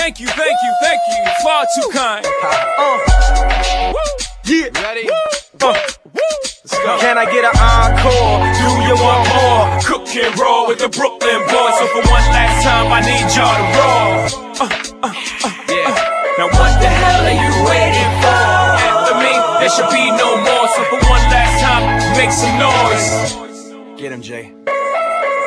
Thank you, far too kind. Yeah. Ready? Let's go. Can I get an encore? Do you want more? Cook and roll with the Brooklyn boys. So for one last time, I need y'all to roll. Yeah. Now what the hell are you waiting for? After me, there should be no more. So for one last time, make some noise. Get him, Jay.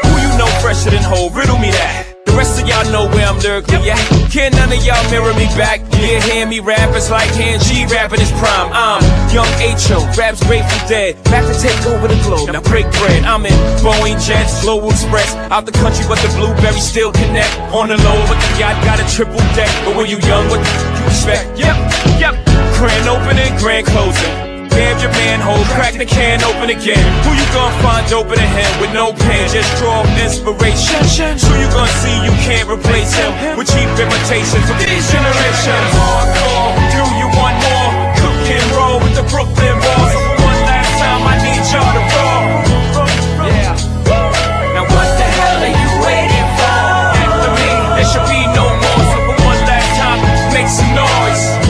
Who you know fresher than Ho? Riddle me that. The rest of y'all know where I'm lyrically at. Can't none of y'all mirror me back. Yeah, hear me rap, it's like hearing G rapping his prime. I'm young H.O., raps Grateful Dead, back to take over the globe, now break bread. I'm in Boeing Jets, Global Express, out the country but the blueberries still connect. On the low but the yacht got a triple deck. But when you young, what you expect? Yep, grand opening, grand closing. Bam your manhole, crack the can open again. Who you gonna find open a him with no pen? Just draw inspiration. Who you gonna see you can't replace him with cheap imitations of these generations? Hardcore, do you want more? Cook and roll with the Brooklyn boys. So for one last time, I need y'all to roll. Yeah. Now what the hell are you waiting for? After me, there should be no more. So for one last time, make some noise.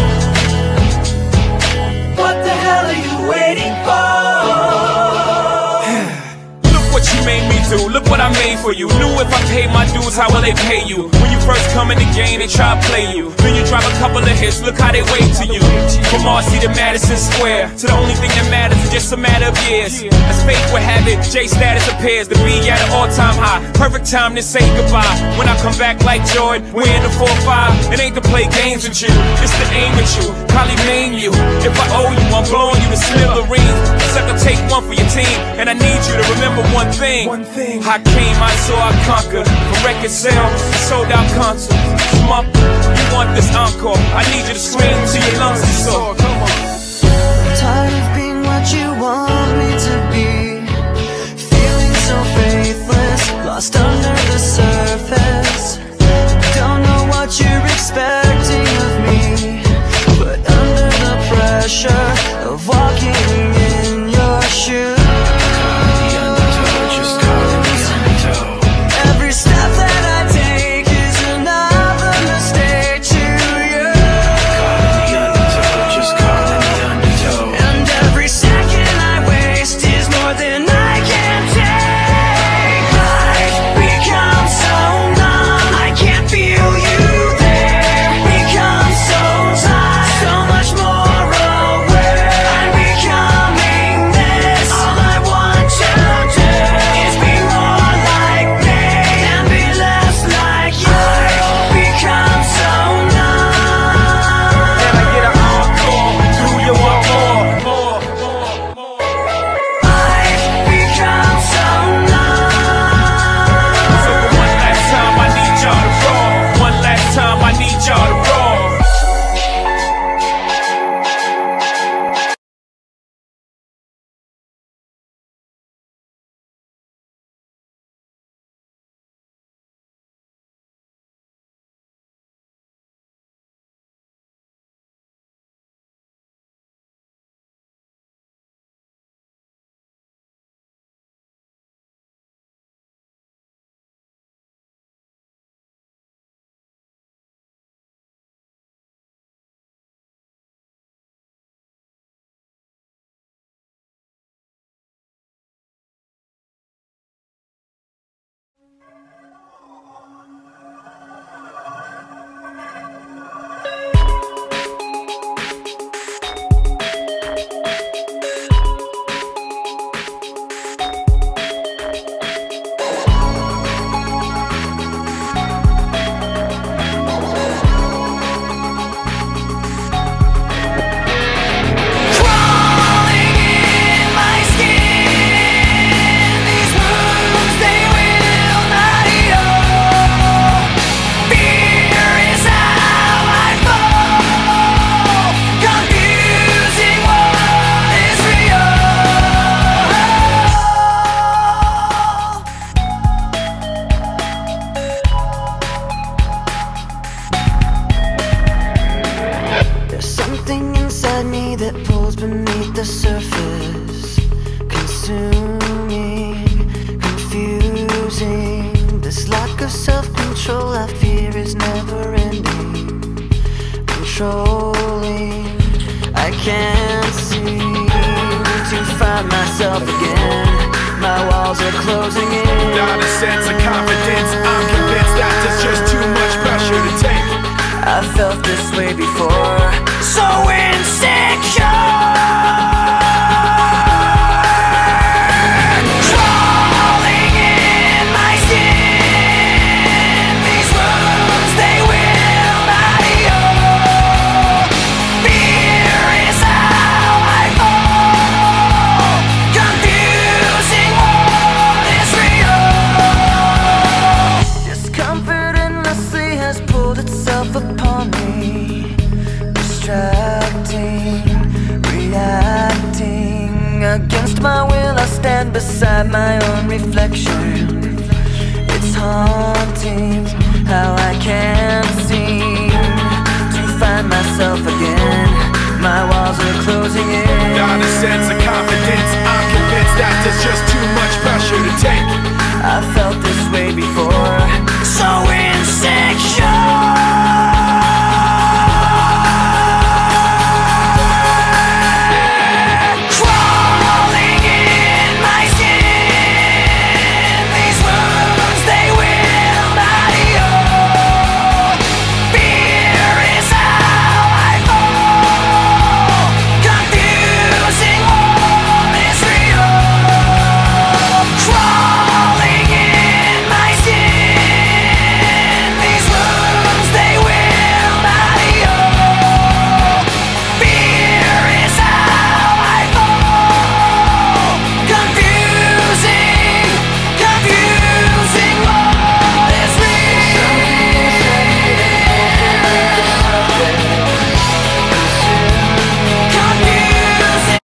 Made me do. Look what I made for you. Knew if I paid my dues, how will they pay you? When you first come in the game, they try to play you. Then you drop a couple of hits, look how they wait to you. From Marcy to Madison Square, to the only thing that matters is just a matter of years. As fate would have it, J status appears to be at an all-time high. Perfect time to say goodbye. When I come back like Jordan, we're in the 4-5. It ain't to play games with you, it's to aim at you, probably maim you. If I owe you, I'm blowing you to smithereens. Sucker, take one for your team, and I need you to remember one thing. I came, I saw, I conquered. From record sales, sold out concerts. Smup, you want this encore? I need you to scream till your lungs are sore. Come on. I'm tired of being what you want me to be. Feeling so faithless, lost under the surface. Don't know what you're expecting of me, but under the pressure of walking in your shoes. Just sense of confidence. I'm convinced that there's just too much pressure to take. I felt this way before, so insecure. Crawling in my skin, these wounds, they will not heal. Fear is how I fall, confusing what is real. Discomfort endlessly has pulled itself upon me, distracting, reacting. Against my will I stand beside my own reflection. It's haunting how I can't seem to find myself again. My walls are closing in. Not a sense of confidence. I'm convinced that there's just too much pressure to take. I felt this way before,